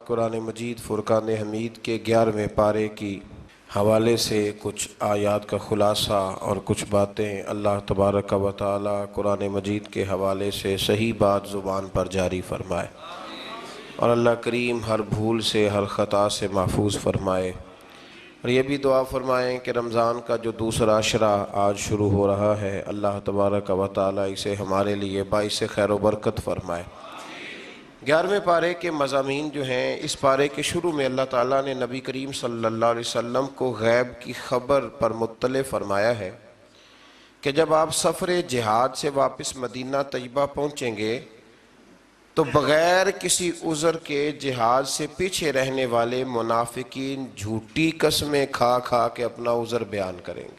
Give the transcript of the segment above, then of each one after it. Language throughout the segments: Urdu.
قرآن مجید فرقان حمید کے 11ویں پارے کی حوالے سے کچھ آیات کا خلاصہ اور کچھ باتیں اللہ تبارک و تعالی قرآن مجید کے حوالے سے صحیح بات زبان پر جاری فرمائے، اور اللہ کریم ہر بھول سے ہر خطا سے محفوظ فرمائے۔ اور یہ بھی دعا فرمائیں کہ رمضان کا جو دوسرا عشرہ آج شروع ہو رہا ہے، اللہ تبارک و تعالی اسے ہمارے لیے باعث خیر و برکت فرمائے۔ 11ویں پارے کے مضامین جو ہیں، اس پارے کے شروع میں اللہ تعالیٰ نے نبی کریم صلی اللہ علیہ وسلم کو غیب کی خبر پر مطلع فرمایا ہے کہ جب آپ سفر جہاد سے واپس مدینہ طیبہ پہنچیں گے تو بغیر کسی عذر کے جہاد سے پیچھے رہنے والے منافقین جھوٹی قسمیں کھا کھا کے اپنا عذر بیان کریں گے۔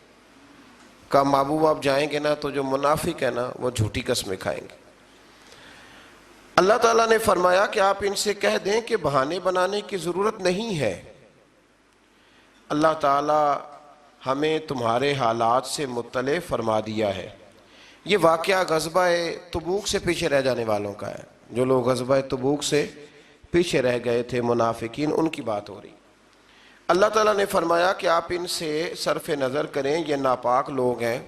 کہا محبوب آپ جائیں گے نا تو جو منافق ہے نا وہ جھوٹی قسمیں کھائیں گے۔ اللہ تعالیٰ نے فرمایا کہ آپ ان سے کہہ دیں کہ بہانے بنانے کی ضرورت نہیں ہے، اللہ تعالیٰ ہمیں تمہارے حالات سے مطلع فرما دیا ہے۔ یہ واقعہ غزوہ تبوک سے پیچھے رہ جانے والوں کا ہے، جو لوگ غزوہ تبوک سے پیچھے رہ گئے تھے منافقین، ان کی بات ہو رہی۔ اللہ تعالیٰ نے فرمایا کہ آپ ان سے صرف نظر کریں، یہ ناپاک لوگ ہیں،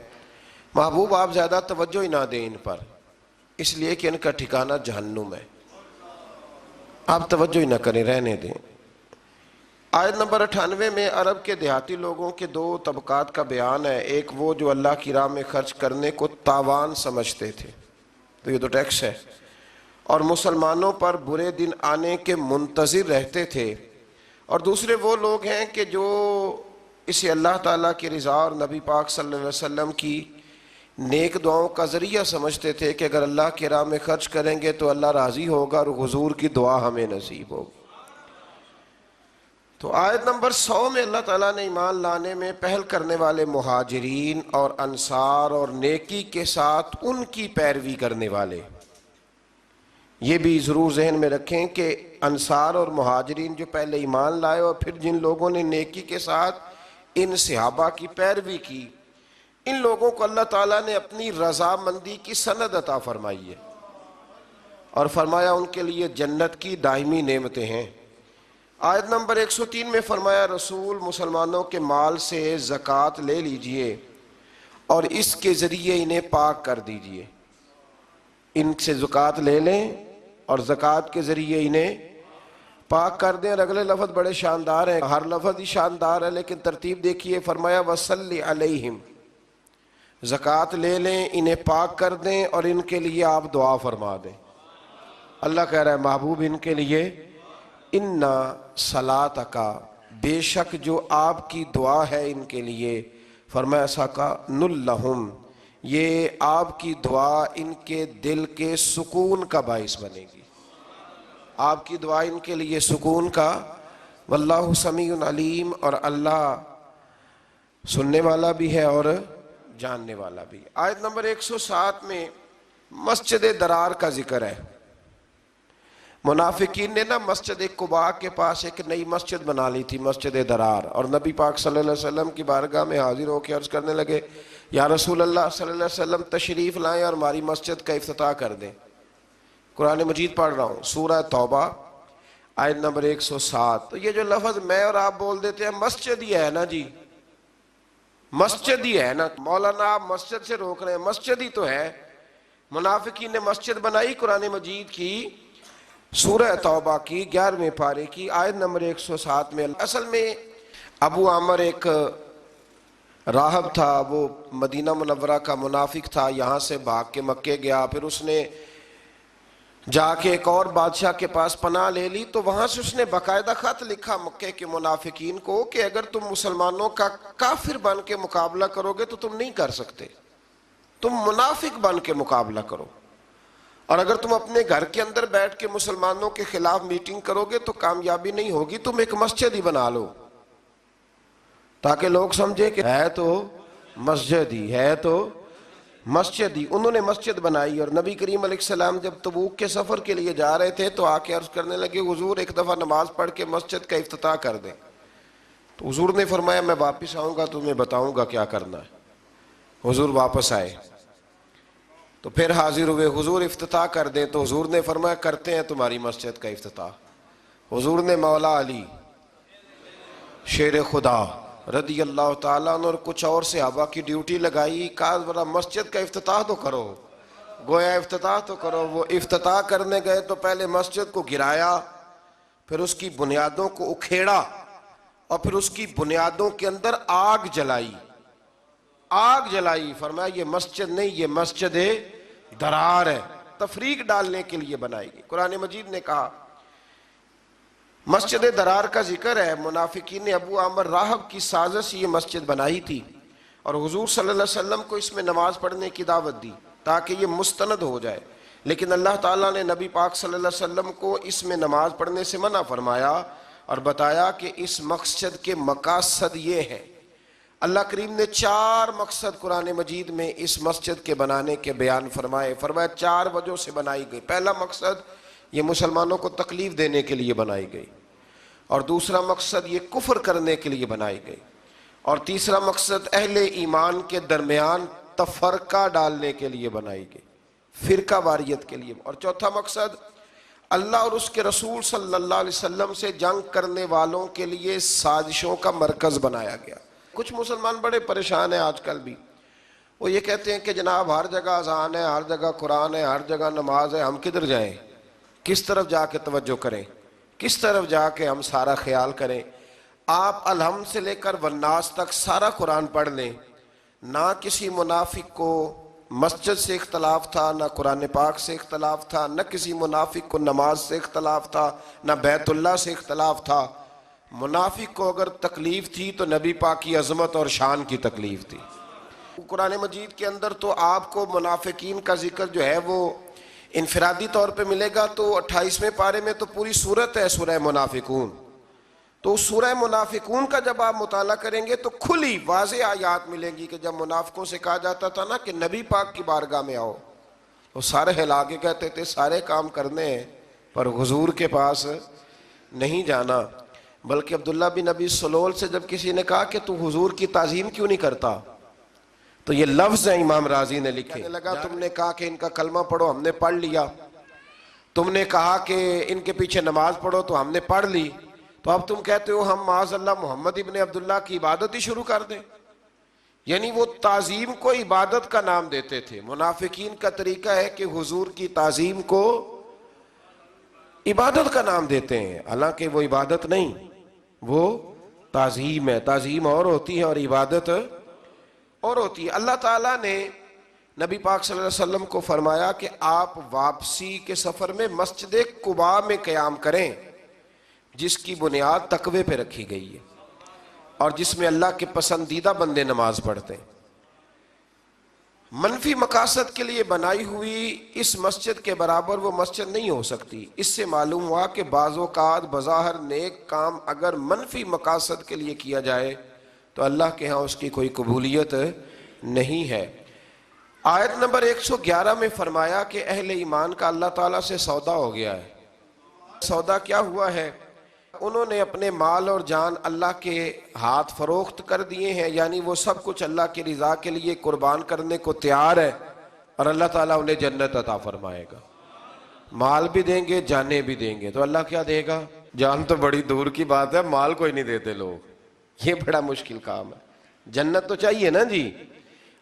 محبوب آپ زیادہ توجہ ہی نہ دیں ان پر، اس لیے کہ ان کا ٹھکانہ جہنم ہے، آپ توجہ ہی نہ کریں، رہنے دیں۔ آیت نمبر 98 میں عرب کے دیہاتی لوگوں کے دو طبقات کا بیان ہے۔ ایک وہ جو اللہ کی راہ میں خرچ کرنے کو تاوان سمجھتے تھے، تو یہ تو ٹیکس ہے، اور مسلمانوں پر برے دن آنے کے منتظر رہتے تھے، اور دوسرے وہ لوگ ہیں کہ جو اسے اللہ تعالیٰ کی رضا اور نبی پاک صلی اللہ علیہ وسلم کی نیک دعاؤں کا ذریعہ سمجھتے تھے کہ اگر اللہ کی راہ میں خرچ کریں گے تو اللہ راضی ہوگا اور حضور کی دعا ہمیں نصیب ہوگی۔ تو آیت نمبر 100 میں اللہ تعالیٰ نے ایمان لانے میں پہل کرنے والے مہاجرین اور انصار اور نیکی کے ساتھ ان کی پیروی کرنے والے، یہ بھی ضرور ذہن میں رکھیں کہ انصار اور مہاجرین جو پہلے ایمان لائے اور پھر جن لوگوں نے نیکی کے ساتھ ان صحابہ کی پیروی کی، ان لوگوں کو اللہ تعالیٰ نے اپنی رضامندی کی سند عطا فرمائی ہے، اور فرمایا ان کے لیے جنت کی دائمی نعمتیں ہیں۔ آیت نمبر 103 میں فرمایا رسول مسلمانوں کے مال سے زکوٰۃ لے لیجئے اور اس کے ذریعے انہیں پاک کر دیجئے، ان سے زکوٰۃ لے لیں اور زکوٰۃ کے ذریعے انہیں پاک کر دیں۔ اور اگلے لفظ بڑے شاندار ہیں، ہر لفظ ہی شاندار ہے لیکن ترتیب دیکھیے، فرمایا وَصَلِّ عَلَيْهِمْ، زکوٰۃ لے لیں، انہیں پاک کر دیں اور ان کے لیے آپ دعا فرما دیں۔ اللہ کہہ رہا ہے محبوب ان کے لیے اِنَّا صَلَاتَكَ، بے شک جو آپ کی دعا ہے ان کے لیے، فرمایا سَكَنٌ لَهُمْ، یہ آپ کی دعا ان کے دل کے سکون کا باعث بنے گی، آپ کی دعا ان کے لیے سکون کا، واللہ سمیع علیم، اور اللہ سننے والا بھی ہے اور جاننے والا بھی۔ آیت نمبر 107 میں مسجد درار کا ذکر ہے۔ منافقین نے نا مسجد قباء کے پاس ایک نئی مسجد بنا لی تھی، مسجد درار، اور نبی پاک صلی اللہ علیہ وسلم کی بارگاہ میں حاضر ہو کے عرض کرنے لگے یا رسول اللہ صلی اللہ علیہ وسلم تشریف لائیں اور ہماری مسجد کا افتتاح کر دیں۔ قرآن مجید پڑھ رہا ہوں، سورہ توبہ آیت نمبر 107۔ تو یہ جو لفظ میں اور آپ بول دیتے ہیں مسجد ہی ہے نا جی، مسجد ہی ہے نا، مولانا آپ مسجد سے روک رہے ہیں، مسجد ہی تو ہے۔ منافقین نے مسجد بنائی قرآن مجید کی سورہ توبہ کی 11ویں پارے کی آیت نمبر 107 میں۔ اصل میں ابو عامر ایک راہب تھا، وہ مدینہ منورہ کا منافق تھا، یہاں سے بھاگ کے مکے گیا، پھر اس نے جا کے ایک اور بادشاہ کے پاس پناہ لے لی، تو وہاں سے اس نے باقاعدہ خط لکھا مکے کے منافقین کو کہ اگر تم مسلمانوں کا کافر بن کے مقابلہ کرو گے تو تم نہیں کر سکتے، تم منافق بن کے مقابلہ کرو، اور اگر تم اپنے گھر کے اندر بیٹھ کے مسلمانوں کے خلاف میٹنگ کرو گے تو کامیابی نہیں ہوگی، تم ایک مسجد ہی بنا لو تاکہ لوگ سمجھے کہ ہے تو مسجد ہی ہے، تو مسجد ہی۔ انہوں نے مسجد بنائی، اور نبی کریم علیہ السلام جب تبوک کے سفر کے لیے جا رہے تھے تو آ کے عرض کرنے لگے حضور ایک دفعہ نماز پڑھ کے مسجد کا افتتاح کر دیں، تو حضور نے فرمایا میں واپس آؤں گا تمہیں بتاؤں گا کیا کرنا ہے۔ حضور واپس آئے تو پھر حاضر ہوئے، حضور افتتاح کر دیں، تو حضور نے فرمایا کرتے ہیں تمہاری مسجد کا افتتاح۔ حضور نے مولا علی شیر خدا رضی اللہ تعالیٰ عنہ اور کچھ اور صحابہ کی ڈیوٹی لگائی، کہا ذرا مسجد کا افتتاح تو کرو، گویا افتتاح تو کرو۔ وہ افتتاح کرنے گئے تو پہلے مسجد کو گرایا، پھر اس کی بنیادوں کو اکھیڑا، اور پھر اس کی بنیادوں کے اندر آگ جلائی، آگ جلائی۔ فرمایا یہ مسجد نہیں، یہ مسجد درار ہے، تفریق ڈالنے کے لیے بنائی گئی۔ قرآن مجید نے کہا، مسجد درار کا ذکر ہے، منافقین نے ابو عامر راہب کی سازش یہ مسجد بنائی تھی، اور حضور صلی اللہ علیہ وسلم کو اس میں نماز پڑھنے کی دعوت دی تاکہ یہ مستند ہو جائے، لیکن اللہ تعالیٰ نے نبی پاک صلی اللہ علیہ وسلم کو اس میں نماز پڑھنے سے منع فرمایا اور بتایا کہ اس مقصد کے مقاصد یہ ہیں۔ اللہ کریم نے 4 مقصد قرآن مجید میں اس مسجد کے بنانے کے بیان فرمائے۔ فرمایا 4 وجہ سے بنائی گئی۔ پہلا مقصد یہ مسلمانوں کو تکلیف دینے کے لیے بنائی گئی، اور دوسرا مقصد یہ کفر کرنے کے لیے بنائی گئی، اور تیسرا مقصد اہل ایمان کے درمیان تفرقہ ڈالنے کے لیے بنائی گئی، فرقہ واریت کے لیے، اور چوتھا مقصد اللہ اور اس کے رسول صلی اللہ علیہ وسلم سے جنگ کرنے والوں کے لیے سازشوں کا مرکز بنایا گیا۔ کچھ مسلمان بڑے پریشان ہیں آج کل بھی، وہ یہ کہتے ہیں کہ جناب ہر جگہ اذان ہے، ہر جگہ قرآن ہے، ہر جگہ نماز ہے، ہم کدھر جائیں، کس طرف جا کے توجہ کریں، کس طرف جا کے ہم سارا خیال کریں۔ آپ الحمد سے لے کر والناس تک سارا قرآن پڑھ لیں، نہ کسی منافق کو مسجد سے اختلاف تھا، نہ قرآن پاک سے اختلاف تھا، نہ کسی منافق کو نماز سے اختلاف تھا، نہ بیت اللہ سے اختلاف تھا۔ منافق کو اگر تکلیف تھی تو نبی پاک کی عظمت اور شان کی تکلیف تھی۔ قرآن مجید کے اندر تو آپ کو منافقین کا ذکر جو ہے وہ انفرادی طور پہ ملے گا، تو 28ویں پارے میں تو پوری سورت ہے سورہ منافقون۔ تو سورہ منافقون کا جب آپ مطالعہ کریں گے تو کھلی واضح آیات ملیں گی کہ جب منافقوں سے کہا جاتا تھا نا کہ نبی پاک کی بارگاہ میں آؤ، وہ سارے ہلا کے کہتے تھے سارے کام کرنے ہیں پر حضور کے پاس نہیں جانا۔ بلکہ عبداللہ بن ابی سلول سے جب کسی نے کہا کہ تو حضور کی تعظیم کیوں نہیں کرتا، تو یہ لفظ ہیں امام رازی نے لکھے، کہنے لگا تم نے کہا کہ ان کا کلمہ پڑھو، ہم نے پڑھ لیا، تم نے کہا کہ ان کے پیچھے نماز پڑھو تو ہم نے پڑھ لی، تو اب تم کہتے ہو ہم معاذ اللہ محمد ابن عبداللہ کی عبادت ہی شروع کر دیں۔ یعنی وہ تعظیم کو عبادت کا نام دیتے تھے۔ منافقین کا طریقہ ہے کہ حضور کی تعظیم کو عبادت کا نام دیتے ہیں، حالانکہ وہ عبادت نہیں، وہ تعظیم ہے۔ تعظیم اور ہوتی ہے اور عبادت اور ہوتی ہے۔ اللہ تعالیٰ نے نبی پاک صلی اللہ علیہ وسلم کو فرمایا کہ آپ واپسی کے سفر میں مسجد قباء میں قیام کریں، جس کی بنیاد تقوی پہ رکھی گئی ہے اور جس میں اللہ کے پسندیدہ بندے نماز پڑھتے ہیں۔ منفی مقاصد کے لیے بنائی ہوئی اس مسجد کے برابر وہ مسجد نہیں ہو سکتی۔ اس سے معلوم ہوا کہ بعض اوقات بظاہر نیک کام اگر منفی مقاصد کے لیے کیا جائے تو اللہ کے ہاں اس کی کوئی قبولیت نہیں ہے۔ آیت نمبر 111 میں فرمایا کہ اہل ایمان کا اللہ تعالیٰ سے سودا ہو گیا ہے۔ سودا کیا ہوا ہے؟ انہوں نے اپنے مال اور جان اللہ کے ہاتھ فروخت کر دیے ہیں، یعنی وہ سب کچھ اللہ کی رضا کے لیے قربان کرنے کو تیار ہے، اور اللہ تعالیٰ انہیں جنت عطا فرمائے گا۔ مال بھی دیں گے، جانیں بھی دیں گے۔ تو اللہ کیا دے گا؟ جان تو بڑی دور کی بات ہے، مال کوئی نہیں دیتے لوگ، یہ بڑا مشکل کام ہے۔ جنت تو چاہیے نا جی۔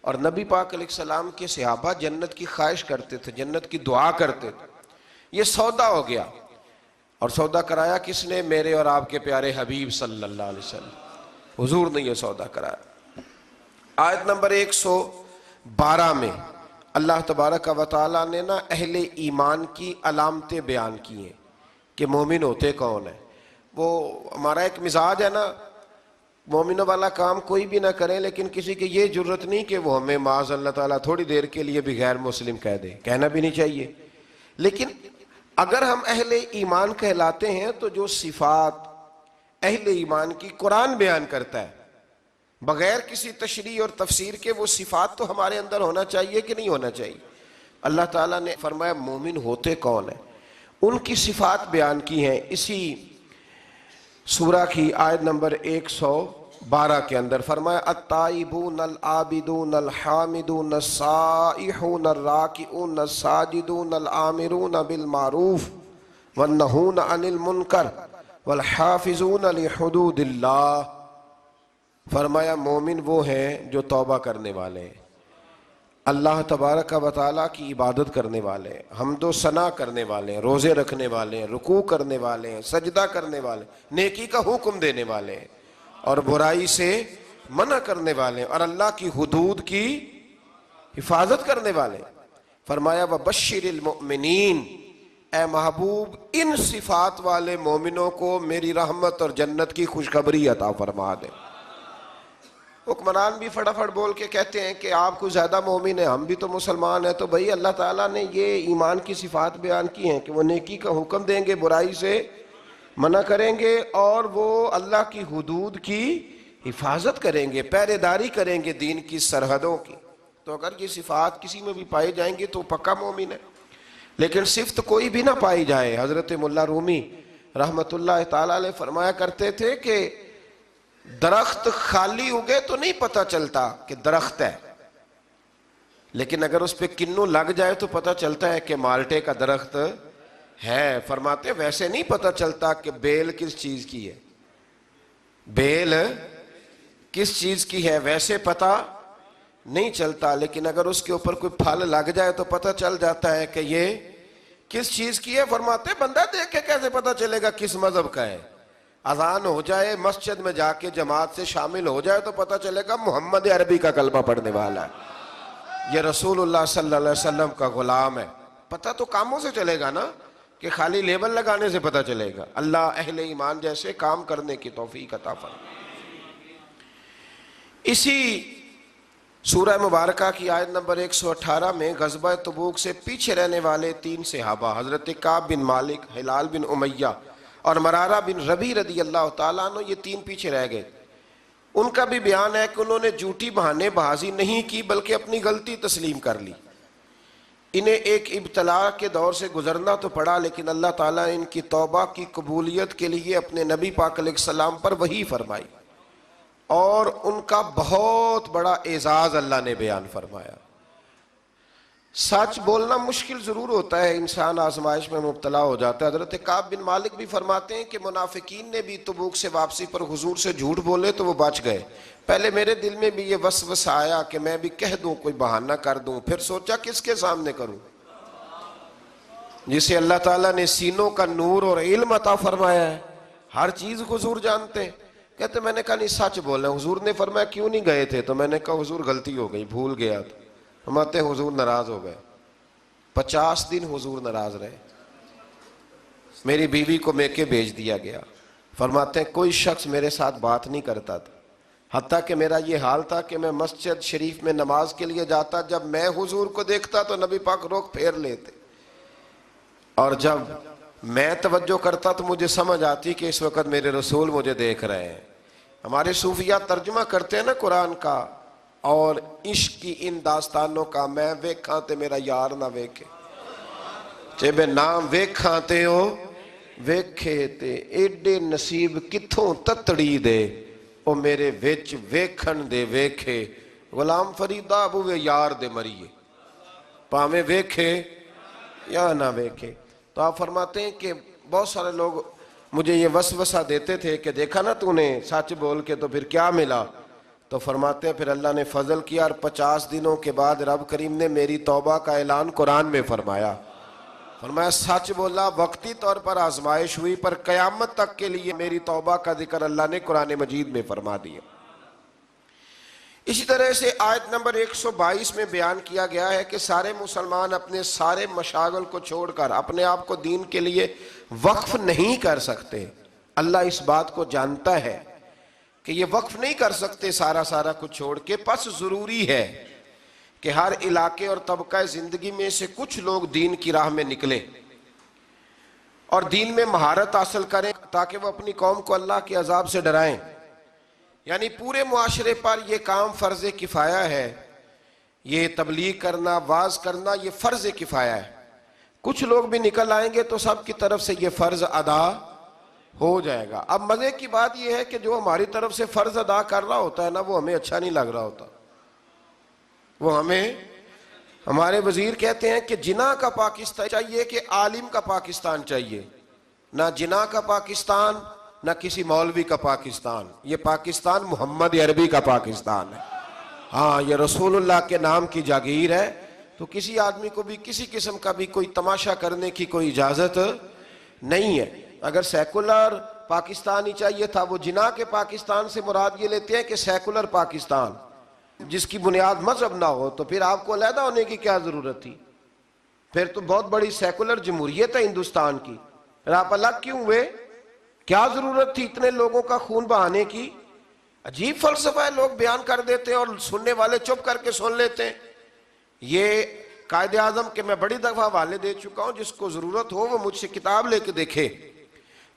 اور نبی پاک علیہ السلام کے صحابہ جنت کی خواہش کرتے تھے، جنت کی دعا کرتے تھے۔ یہ سودا ہو گیا، اور سودا کرایا کس نے؟ میرے اور آپ کے پیارے حبیب صلی اللہ علیہ وسلم، حضور نے یہ سودا کرایا۔ آیت نمبر 112 میں اللہ تبارک و تعالیٰ نے نا اہل ایمان کی علامتیں بیان کی ہیں کہ مومن ہوتے کون ہیں۔ وہ ہمارا ایک مزاج ہے نا، مومنوں والا کام کوئی بھی نہ کرے، لیکن کسی کی یہ جرت نہیں کہ وہ ہمیں معاذ اللہ تعالیٰ تھوڑی دیر کے لیے بھی غیر مسلم کہہ دے، کہنا بھی نہیں چاہیے۔ لیکن اگر ہم اہل ایمان کہلاتے ہیں تو جو صفات اہل ایمان کی قرآن بیان کرتا ہے بغیر کسی تشریح اور تفسیر کے، وہ صفات تو ہمارے اندر ہونا چاہیے کہ نہیں ہونا چاہیے۔ اللہ تعالیٰ نے فرمایا مومن ہوتے کون ہیں، ان کی صفات بیان کی ہیں اسی سورہ کی آیت نمبر 112 کے اندر۔ فرمایا التائبون العابدون الحامدون السائحون الراکعون الساجدون الآمرون بالمعروف والنہون عن المنکر والحافظون لحدود اللہ، فرمایا مومن وہ ہیں جو توبہ کرنے والے ہیں، اللہ تبارک و تعالیٰ کی عبادت کرنے والے ہیں، حمد و ثنا کرنے والے ہیں، روزے رکھنے والے ہیں، رکوع کرنے والے ہیں، سجدہ کرنے والے ہیں، نیکی کا حکم دینے والے ہیں اور برائی سے منع کرنے والے ہیں اور اللہ کی حدود کی حفاظت کرنے والے ہیں۔ فرمایا وَبَشِّرِ الْمُؤْمِنِينَ، اے محبوب ان صفات والے مومنوں کو میری رحمت اور جنت کی خوشخبری عطا فرما دے۔ حکمران بھی فٹافٹ بول کے کہتے ہیں کہ آپ کو زیادہ مومن ہیں، ہم بھی تو مسلمان ہیں، تو بھئی اللہ تعالیٰ نے یہ ایمان کی صفات بیان کی ہیں کہ وہ نیکی کا حکم دیں گے، برائی سے منع کریں گے اور وہ اللہ کی حدود کی حفاظت کریں گے، پہرے داری کریں گے دین کی سرحدوں کی۔ تو اگر یہ صفات کسی میں بھی پائی جائیں گے تو پکا مومن ہے، لیکن صفت کوئی بھی نہ پائی جائے۔ حضرت مولا رومی رحمت اللہ تعالیٰ علیہ فرمایا کرتے تھے کہ درخت خالی اگے تو نہیں پتہ چلتا کہ درخت ہے، لیکن اگر اس پہ کنو لگ جائے تو پتہ چلتا ہے کہ مالٹے کا درخت ہے۔ فرماتے ویسے نہیں پتہ چلتا کہ بیل کس چیز کی ہے، بیل کس چیز کی ہے ویسے پتہ نہیں چلتا، لیکن اگر اس کے اوپر کوئی پھل لگ جائے تو پتہ چل جاتا ہے کہ یہ کس چیز کی ہے۔ فرماتے بندہ دیکھ کے کیسے پتہ چلے گا کس مذہب کا ہے؟ اذان ہو جائے، مسجد میں جا کے جماعت سے شامل ہو جائے تو پتہ چلے گا محمد عربی کا کلمہ پڑھنے والا ہے، یہ رسول اللہ صلی اللہ علیہ وسلم کا غلام ہے۔ پتہ تو کاموں سے چلے گا نا، کہ خالی لیبل لگانے سے پتہ چلے گا۔ اللہ اہل ایمان جیسے کام کرنے کی توفیق عطا فرمائے۔ اسی سورہ مبارکہ کی آیت نمبر 118 میں غزوہ تبوک سے پیچھے رہنے والے 3 صحابہ حضرت کعب بن مالک، ہلال بن امیہ اور مرارہ بن ربیع رضی اللہ تعالیٰ عنہ، یہ 3 پیچھے رہ گئے۔ ان کا بھی بیان ہے کہ انہوں نے جھوٹی بہانے بازی نہیں کی بلکہ اپنی غلطی تسلیم کر لی۔ انہیں ایک ابتلا کے دور سے گزرنا تو پڑا، لیکن اللہ تعالیٰ نے ان کی توبہ کی قبولیت کے لیے اپنے نبی پاک علیہ السلام پر وحی فرمائی اور ان کا بہت بڑا اعزاز اللہ نے بیان فرمایا۔ سچ بولنا مشکل ضرور ہوتا ہے، انسان آزمائش میں مبتلا ہو جاتا ہے۔ حضرت کعب بن مالک بھی فرماتے ہیں کہ منافقین نے بھی تبوک سے واپسی پر حضور سے جھوٹ بولے تو وہ بچ گئے۔ پہلے میرے دل میں بھی یہ وسوسہ آیا کہ میں بھی کہہ دوں، کوئی بہانہ کر دوں، پھر سوچا کس کے سامنے کروں؟ جسے اللہ تعالیٰ نے سینوں کا نور اور علم عطا فرمایا ہے، ہر چیز حضور جانتے ہیں۔ کہتے میں نے کہا نہیں سچ بولنا۔ حضور نے فرمایا کیوں نہیں گئے تھے؟ تو میں نے کہا حضور غلطی ہو گئی، بھول گیا تھا۔ فرماتے حضور ناراض ہو گئے، 50 دن حضور ناراض رہے، میری بیوی کو میکے بھیج دیا گیا۔ فرماتے ہیں کوئی شخص میرے ساتھ بات نہیں کرتا تھا، حتیٰ کہ میرا یہ حال تھا کہ میں مسجد شریف میں نماز کے لیے جاتا، جب میں حضور کو دیکھتا تو نبی پاک رخ پھیر لیتے، اور جب میں توجہ کرتا تو مجھے سمجھ آتی کہ اس وقت میرے رسول مجھے دیکھ رہے ہیں۔ ہمارے صوفیہ ترجمہ کرتے ہیں نا قرآن کا اور عشق کی ان داستانوں کا، میں ویکھاں تے میرا یار نہ ویکھے، چے میں نام ویکھاں تے ہو ویکھے تے ایڈے نصیب کتھوں تتڑی دے او میرے وچ ویکھن دے ویکھے، غلام فریدہ ابوے یار دے مریے، پامیں ویکھے یا نہ ویکھے۔ تو آپ فرماتے ہیں کہ بہت سارے لوگ مجھے یہ وسوسہ دیتے تھے کہ دیکھا نا تو نے سچ بول کے تو پھر کیا ملا؟ تو فرماتے ہیں پھر اللہ نے فضل کیا اور 50 دنوں کے بعد رب کریم نے میری توبہ کا اعلان قرآن میں فرمایا۔ فرمایا سچ بولا، وقتی طور پر آزمائش ہوئی، پر قیامت تک کے لیے میری توبہ کا ذکر اللہ نے قرآن مجید میں فرما دیا۔ اسی طرح سے آیت نمبر 122 میں بیان کیا گیا ہے کہ سارے مسلمان اپنے سارے مشاغل کو چھوڑ کر اپنے آپ کو دین کے لیے وقف نہیں کر سکتے۔ اللہ اس بات کو جانتا ہے کہ یہ وقف نہیں کر سکتے سارا کچھ چھوڑ کے، پس ضروری ہے کہ ہر علاقے اور طبقہ زندگی میں سے کچھ لوگ دین کی راہ میں نکلیں اور دین میں مہارت حاصل کریں تاکہ وہ اپنی قوم کو اللہ کے عذاب سے ڈرائیں۔ یعنی پورے معاشرے پر یہ کام فرض کفایہ ہے، یہ تبلیغ کرنا، واعظ کرنا، یہ فرض کفایہ ہے۔ کچھ لوگ بھی نکل آئیں گے تو سب کی طرف سے یہ فرض ادا ہو جائے گا۔ اب مزے کی بات یہ ہے کہ جو ہماری طرف سے فرض ادا کر رہا ہوتا ہے نا، وہ ہمیں اچھا نہیں لگ رہا ہوتا، وہ ہمیں، ہمارے وزیر کہتے ہیں کہ جناح کا پاکستان چاہیے کہ عالم کا پاکستان چاہیے؟ نہ جنا کا پاکستان، نہ کسی مولوی کا پاکستان. یہ پاکستان محمد عربی کا پاکستان ہے. ہاں، یہ رسول اللہ کے نام کی جاگیر ہے. تو کسی آدمی کو بھی کسی قسم کا بھی کوئی تماشا کرنے کی کوئی اجازت نہیں ہے. اگر سیکولر پاکستان ہی چاہیے تھا، وہ جنا کے پاکستان سے مراد یہ لیتے ہیں کہ سیکولر پاکستان جس کی بنیاد مذہب نہ ہو، تو پھر آپ کو علیحدہ ہونے کی کیا ضرورت تھی؟ پھر تو بہت بڑی سیکولر جمہوریت ہے ہندوستان کی، پھر آپ الگ کیوں ہوئے؟ کیا ضرورت تھی اتنے لوگوں کا خون بہانے کی؟ عجیب فلسفہ ہے، لوگ بیان کر دیتے ہیں اور سننے والے چپ کر کے سن لیتے ہیں. یہ قائد اعظم کے میں بڑی دفعہ حوالے دے چکا ہوں، جس کو ضرورت ہو وہ مجھ سے کتاب لے کے دیکھے.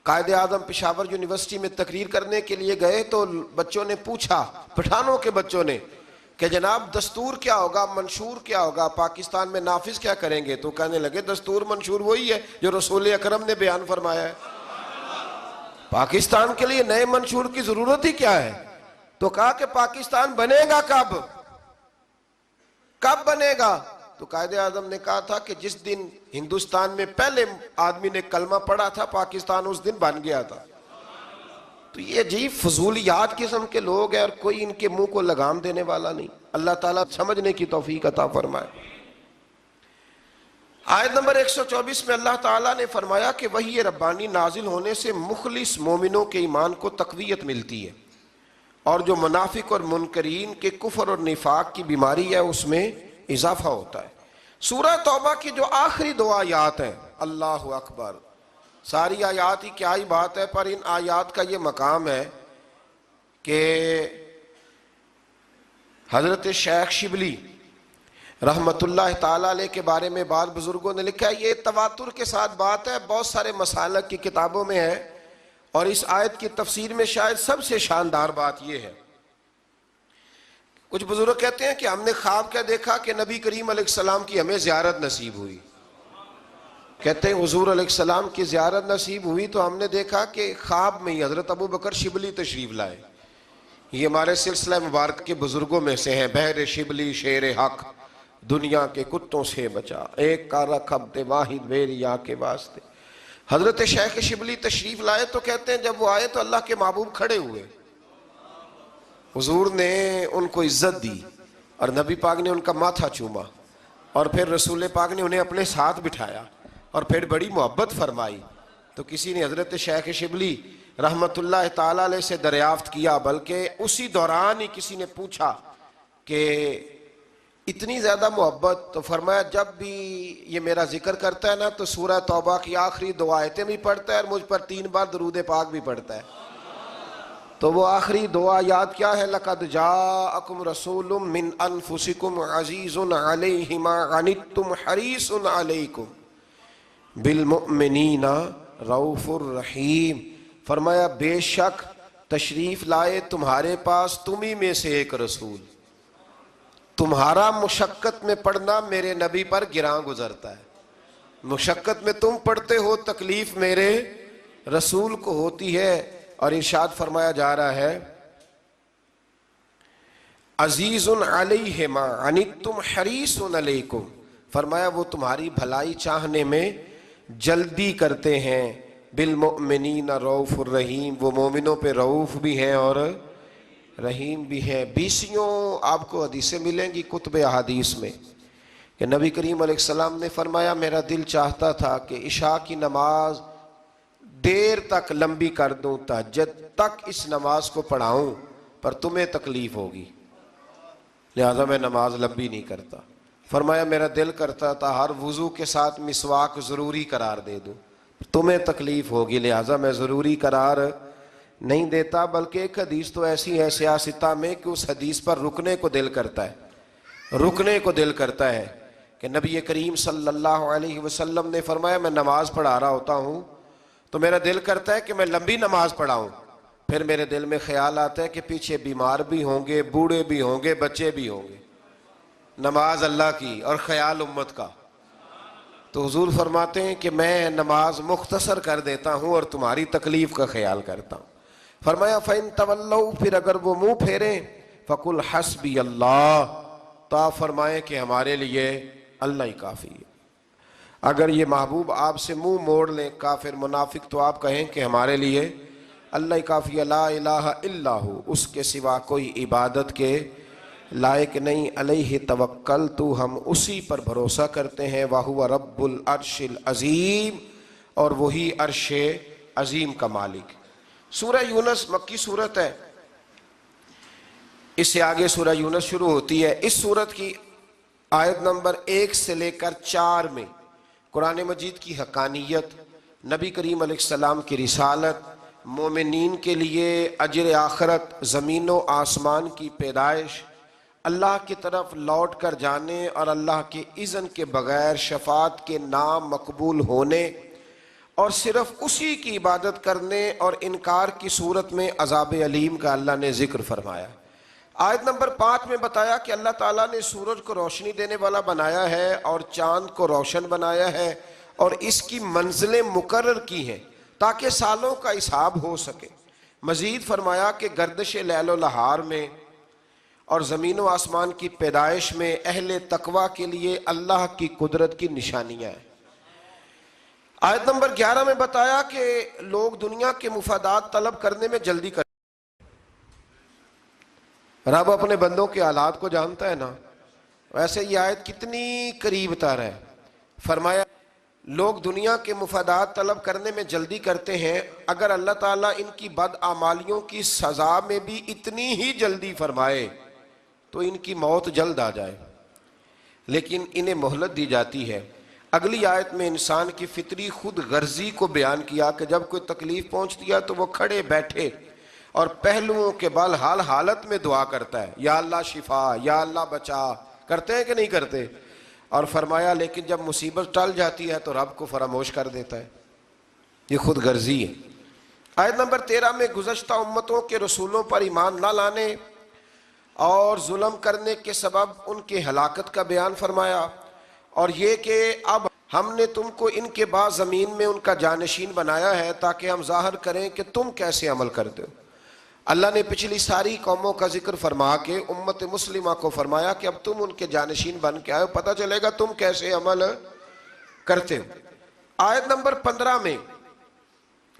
قائد اعظم پشاور یونیورسٹی میں تقریر کرنے کے لیے گئے تو بچوں نے پوچھا، پٹھانوں کے بچوں نے، کہ جناب دستور کیا ہوگا، منشور کیا ہوگا، پاکستان میں نافذ کیا کریں گے؟ تو کہنے لگے دستور منشور وہی ہے جو رسول اکرم نے بیان فرمایا ہے. پاکستان کے لیے نئے منشور کی ضرورت ہی کیا ہے؟ تو کہا کہ پاکستان بنے گا کب بنے گا؟ تو قائد اعظم نے کہا تھا کہ جس دن ہندوستان میں پہلے آدمی نے کلمہ پڑھا تھا، پاکستان اس دن بن گیا تھا. تو یہ عجیب فضولیات قسم کے لوگ ہیں اور کوئی ان کے منہ کو لگام دینے والا نہیں. اللہ تعالیٰ سمجھنے کی توفیق عطا فرمائے. آیت نمبر 124 میں اللہ تعالیٰ نے فرمایا کہ وحی ربانی نازل ہونے سے مخلص مومنوں کے ایمان کو تقویت ملتی ہے، اور جو منافق اور منکرین کے کفر اور نفاق کی بیماری ہے اس میں اضافہ ہوتا ہے. سورہ توبہ کی جو آخری 2 آیات ہیں، اللہ اکبر، ساری آیات ہی کیا ہی بات ہے، پر ان آیات کا یہ مقام ہے کہ حضرت شیخ شبلی رحمت اللہ تعالیٰ علیہ کے بارے میں بعض بزرگوں نے لکھا ہے، یہ تواتر کے ساتھ بات ہے، بہت سارے مسالک کی کتابوں میں ہے، اور اس آیت کی تفسیر میں شاید سب سے شاندار بات یہ ہے. کچھ بزرگ کہتے ہیں کہ ہم نے خواب کیا دیکھا کہ نبی کریم علیہ السلام کی ہمیں زیارت نصیب ہوئی. کہتے ہیں حضور علیہ السلام کی زیارت نصیب ہوئی تو ہم نے دیکھا کہ خواب میں ہی حضرت ابو بکر شبلی تشریف لائے. یہ ہمارے سلسلہ مبارک کے بزرگوں میں سے ہیں. بحر شبلی شیر حق، دنیا کے کتوں سے بچا، ایک کا رکھب دے واحد ویریا کے واسطے. حضرت شیخ شبلی تشریف لائے تو کہتے ہیں جب وہ آئے تو اللہ کے محبوب کھڑے ہوئے. حضور نے ان کو عزت دی اور نبی پاک نے ان کا ماتھا چوما، اور پھر رسول پاک نے انہیں اپنے ساتھ بٹھایا اور پھر بڑی محبت فرمائی. تو کسی نے حضرت شیخ شبلی رحمت اللہ تعالیٰ علیہ سے دریافت کیا، بلکہ اسی دوران ہی کسی نے پوچھا کہ اتنی زیادہ محبت؟ تو فرمایا جب بھی یہ میرا ذکر کرتا ہے نا تو سورہ توبہ کی آخری 2 آیتیں بھی پڑھتا ہے اور مجھ پر 3 بار درود پاک بھی پڑھتا ہے. تو وہ آخری 2 آیات کیا ہے؟ لَقَدْ جَاءَكُمْ رَسُولٌ مِّنْ أَنفُسِكُمْ عَزِيزٌ عَلَيْهِ مَا عَنِتُّمْ حَرِيصٌ عَلَيْكُمْ بِالْمُؤْمِنِينَ رَءُوفٌ رَحِيمٌ. فرمایا بے شک تشریف لائے تمہارے پاس تمہیں میں سے ایک رسول، تمہارا مشقت میں پڑھنا میرے نبی پر گراں گزرتا ہے. مشقت میں تم پڑھتے ہو، تکلیف میرے رسول کو ہوتی ہے. اور ارشاد فرمایا جا رہا ہے عزیز علیہ ما عنتم حریص علیکم. فرمایا وہ تمہاری بھلائی چاہنے میں جلدی کرتے ہیں. بالمؤمنین رؤوف الرحیم، وہ مومنوں پہ رؤوف بھی ہیں اور رحیم بھی ہیں. 20 آپ کو حدیثیں ملیں گی کتب احادیث میں کہ نبی کریم علیہ السلام نے فرمایا میرا دل چاہتا تھا کہ عشاء کی نماز دیر تک لمبی کر دوں، تہجد تک اس نماز کو پڑھاؤں، پر تمہیں تکلیف ہوگی لہذا میں نماز لمبی نہیں کرتا. فرمایا میرا دل کرتا تھا ہر وضو کے ساتھ مسواک ضروری قرار دے دوں، تمہیں تکلیف ہوگی لہذا میں ضروری قرار نہیں دیتا. بلکہ ایک حدیث تو ایسی ہے سیاستہ میں کہ اس حدیث پر رکنے کو دل کرتا ہے کہ نبی کریم صلی اللہ علیہ وسلم نے فرمایا میں نماز پڑھا رہا ہوتا ہوں تو میرا دل کرتا ہے کہ میں لمبی نماز پڑھاؤں، پھر میرے دل میں خیال آتا ہے کہ پیچھے بیمار بھی ہوں گے، بوڑھے بھی ہوں گے، بچے بھی ہوں گے. نماز اللہ کی اور خیال امت کا. تو حضور فرماتے ہیں کہ میں نماز مختصر کر دیتا ہوں اور تمہاری تکلیف کا خیال کرتا ہوں. فرمایا فَإِن تَوَلَّوْا، پھر اگر وہ منہ پھیریں، فَقُلْ حَسْبِيَ اللَّهُ، تو آپ فرمائیں کہ ہمارے لیے اللہ ہی کافی ہے. اگر یہ محبوب آپ سے منہ موڑ لیں کافر منافق تو آپ کہیں کہ ہمارے لیے اللہ کافی ہے، لا الہ الا ہو، اس کے سوا کوئی عبادت کے لائق نہیں، علیہ توکلت، ہم اسی پر بھروسہ کرتے ہیں، وَهُوَ رب العرش العظیم، اور وہی عرش عظیم کا مالک۔ سورہ یونس مکی صورت ہے، اس سے آگے سورہ یونس شروع ہوتی ہے۔ اس سورت کی آیت نمبر 1 سے لے کر 4 میں قرآن مجید کی حقانیت، نبی کریم علیہ السلام کی رسالت، مومنین کے لیے اجر آخرت، زمین و آسمان کی پیدائش، اللہ کی طرف لوٹ کر جانے اور اللہ کے اذن کے بغیر شفاعت کے نام مقبول ہونے اور صرف اسی کی عبادت کرنے اور انکار کی صورت میں عذاب علیم کا اللہ نے ذکر فرمایا۔ آیت نمبر 5 میں بتایا کہ اللہ تعالیٰ نے سورج کو روشنی دینے والا بنایا ہے اور چاند کو روشن بنایا ہے اور اس کی منزلیں مقرر کی ہیں تاکہ سالوں کا حساب ہو سکے۔ مزید فرمایا کہ گردش لیل و نہار میں اور زمین و آسمان کی پیدائش میں اہل تقوی کے لیے اللہ کی قدرت کی نشانیاں ہیں۔ آیت نمبر 11 میں بتایا کہ لوگ دنیا کے مفادات طلب کرنے میں جلدی کرتے ہیں۔ رب اپنے بندوں کے حالات کو جانتا ہے نا، ویسے یہ آیت کتنی قریب تر ہے۔ فرمایا لوگ دنیا کے مفادات طلب کرنے میں جلدی کرتے ہیں، اگر اللہ تعالیٰ ان کی بدعمالیوں کی سزا میں بھی اتنی ہی جلدی فرمائے تو ان کی موت جلد آ جائے، لیکن انہیں مہلت دی جاتی ہے۔ اگلی آیت میں انسان کی فطری خود غرضی کو بیان کیا کہ جب کوئی تکلیف پہنچتی ہے تو وہ کھڑے بیٹھے اور پہلوؤں کے بال حال حالت میں دعا کرتا ہے، یا اللہ شفا، یا اللہ بچا، کرتے ہیں کہ نہیں کرتے؟ اور فرمایا لیکن جب مصیبت ٹل جاتی ہے تو رب کو فراموش کر دیتا ہے، یہ خود غرضی ہے۔ آیت نمبر 13 میں گزشتہ امتوں کے رسولوں پر ایمان نہ لانے اور ظلم کرنے کے سبب ان کے ہلاکت کا بیان فرمایا، اور یہ کہ اب ہم نے تم کو ان کے بعد زمین میں ان کا جانشین بنایا ہے تاکہ ہم ظاہر کریں کہ تم کیسے عمل کرتے ہو۔ اللہ نے پچھلی ساری قوموں کا ذکر فرما کے امت مسلمہ کو فرمایا کہ اب تم ان کے جانشین بن کے آئے ہو، پتہ چلے گا تم کیسے عمل کرتے ہو۔ آیت نمبر 15 میں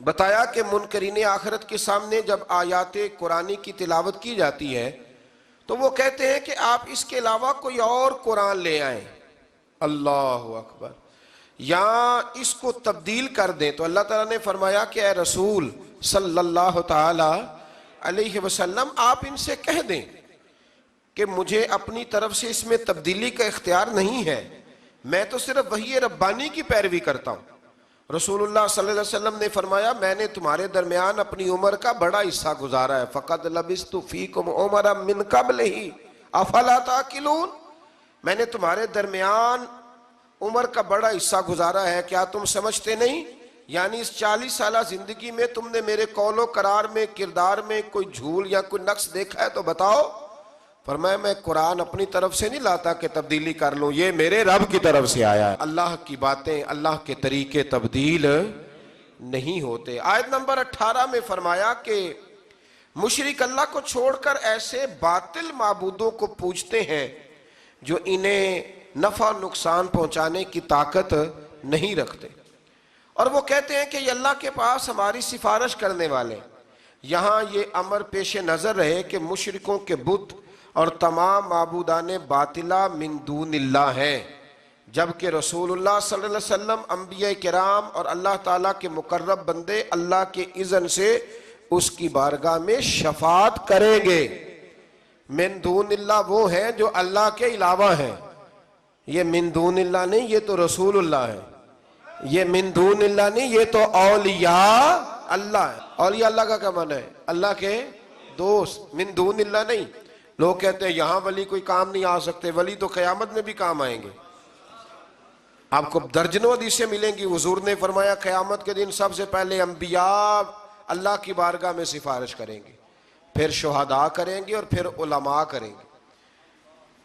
بتایا کہ منکرین آخرت کے سامنے جب آیات قرآنی کی تلاوت کی جاتی ہے تو وہ کہتے ہیں کہ آپ اس کے علاوہ کوئی اور قرآن لے آئیں، اللہ اکبر، یا اس کو تبدیل کر دیں۔ تو اللہ تعالیٰ نے فرمایا کہ اے رسول صلی اللہ تعالی علیہ وسلم آپ ان سے کہہ دیں کہ مجھے اپنی طرف سے اس میں تبدیلی کا اختیار نہیں ہے، میں تو صرف وحی ربانی کی پیروی کرتا ہوں۔ رسول اللہ صلی اللہ علیہ وسلم نے فرمایا میں نے تمہارے درمیان اپنی عمر کا بڑا حصہ گزارا ہے، فَقَدْ لَبِثْتُ فِيكُمْ عُمَرًا مِّن قَبْلِهِ أَفَلَا تَعْقِلُونَ، میں نے تمہارے درمیان عمر کا بڑا حصہ گزارا ہے، کیا تم سمجھتے نہیں؟ یعنی اس 40 سالہ زندگی میں تم نے میرے قول و قرار میں، کردار میں کوئی جھول یا کوئی نقص دیکھا ہے تو بتاؤ۔ فرمایا میں قرآن اپنی طرف سے نہیں لاتا کہ تبدیلی کر لوں، یہ میرے رب کی طرف سے آیا ہے۔ اللہ کی باتیں، اللہ کے طریقے تبدیل نہیں ہوتے۔ آیت نمبر 18 میں فرمایا کہ مشرک اللہ کو چھوڑ کر ایسے باطل معبودوں کو پوجتے ہیں جو انہیں نفع نقصان پہنچانے کی طاقت نہیں رکھتے، اور وہ کہتے ہیں کہ یہ اللہ کے پاس ہماری سفارش کرنے والے۔ یہاں یہ امر پیش نظر رہے کہ مشرکوں کے بت اور تمام معبودان باطلہ من دون اللہ ہیں، جبکہ رسول اللہ صلی اللہ علیہ وسلم، انبیاء کرام اور اللہ تعالیٰ کے مقرب بندے اللہ کے اذن سے اس کی بارگاہ میں شفاعت کریں گے۔ من دون اللہ وہ ہیں جو اللہ کے علاوہ ہیں، یہ من دون اللہ نہیں، یہ تو رسول اللہ ہے، یہ من دون اللہ نہیں، یہ تو اولیاء اللہ ہے۔ اولیاء اللہ کا کیا معنی ہے؟ اللہ کے دوست، من دون اللہ نہیں۔ لوگ کہتے ہیں یہاں ولی کوئی کام نہیں آ سکتے، ولی تو قیامت میں بھی کام آئیں گے۔ آپ کو درجنوں حدیثیں ملیں گی، حضور نے فرمایا قیامت کے دن سب سے پہلے انبیاء اللہ کی بارگاہ میں سفارش کریں گے، پھر شہداء کریں گے اور پھر علماء کریں گے۔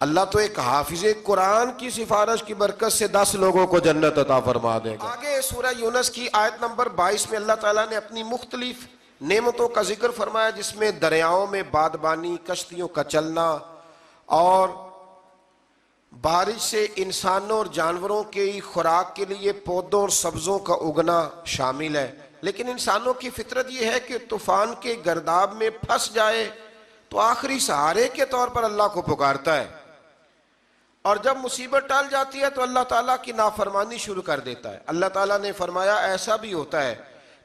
اللہ تو ایک حافظ قرآن کی سفارش کی برکت سے 10 لوگوں کو جنت عطا فرما دے گا۔ آگے سورہ یونس کی آیت نمبر 22 میں اللہ تعالیٰ نے اپنی مختلف نعمتوں کا ذکر فرمایا، جس میں دریاؤں میں بادبانی، کشتیوں کا چلنا اور بارش سے انسانوں اور جانوروں کی خوراک کے لیے پودوں اور سبزوں کا اگنا شامل ہے، لیکن انسانوں کی فطرت یہ ہے کہ طوفان کے گرداب میں پھنس جائے تو آخری سہارے کے طور پر اللہ کو پکارتا ہے، اور جب مصیبت ٹال جاتی ہے تو اللہ تعالیٰ کی نافرمانی شروع کر دیتا ہے۔ اللہ تعالیٰ نے فرمایا ایسا بھی ہوتا ہے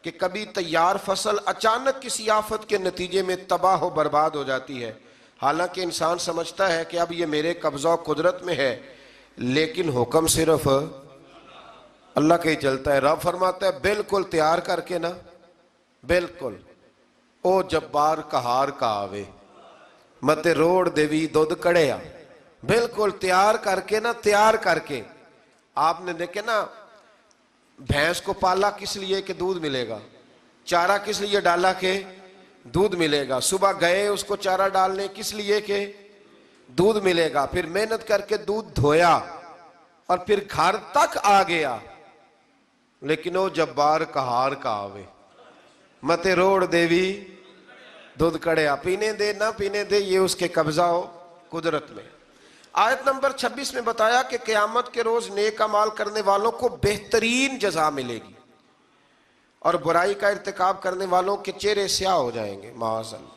کہ کبھی تیار فصل اچانک کسی آفت کے نتیجے میں تباہ و برباد ہو جاتی ہے، حالانکہ انسان سمجھتا ہے کہ اب یہ میرے قبضہ و قدرت میں ہے، لیکن حکم صرف اللہ کا ہی چلتا ہے۔ رب فرماتا ہے بالکل تیار کر کے نا، بالکل او جبار کہار کا آوے مت روڑ دیوی دودھ کڑیا، بالکل تیار کر کے نا، تیار کر کے۔ آپ نے دیکھے نا بھینس کو پالا کس لیے کہ دودھ ملے گا، چارہ کس لیے ڈالا کہ دودھ ملے گا، صبح گئے اس کو چارہ ڈالنے کس لیے کہ دودھ ملے گا، پھر محنت کر کے دودھ دھویا اور پھر گھر تک آ گیا، لیکن وہ جبار کہار کا آوے متے روڑ دیوی دودھ کڑیا، پینے دے نہ پینے دے یہ اس کے قبضہ ہو قدرت میں۔ آیت نمبر 26 میں بتایا کہ قیامت کے روز نیک اعمال کرنے والوں کو بہترین جزا ملے گی اور برائی کا ارتکاب کرنے والوں کے چہرے سیاہ ہو جائیں گے معاذ اللہ۔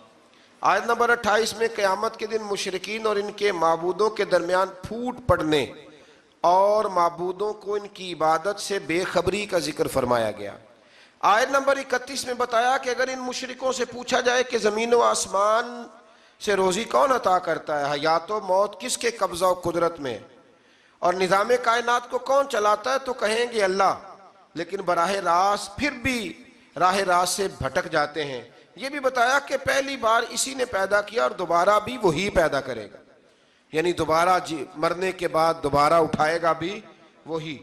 آیت نمبر 28 میں قیامت کے دن مشرکین اور ان کے معبودوں کے درمیان پھوٹ پڑنے اور معبودوں کو ان کی عبادت سے بے خبری کا ذکر فرمایا گیا۔ آیت نمبر 31 میں بتایا کہ اگر ان مشرکوں سے پوچھا جائے کہ زمین و آسمان سے روزی کون عطا کرتا ہے، حیات و موت کس کے قبضہ و قدرت میں، اور نظام کائنات کو کون چلاتا ہے، تو کہیں گے اللہ، لیکن براہ راست پھر بھی راہ راست سے بھٹک جاتے ہیں۔ یہ بھی بتایا کہ پہلی بار اسی نے پیدا کیا اور دوبارہ بھی وہی پیدا کرے گا، یعنی دوبارہ مرنے کے بعد دوبارہ اٹھائے گا بھی وہی۔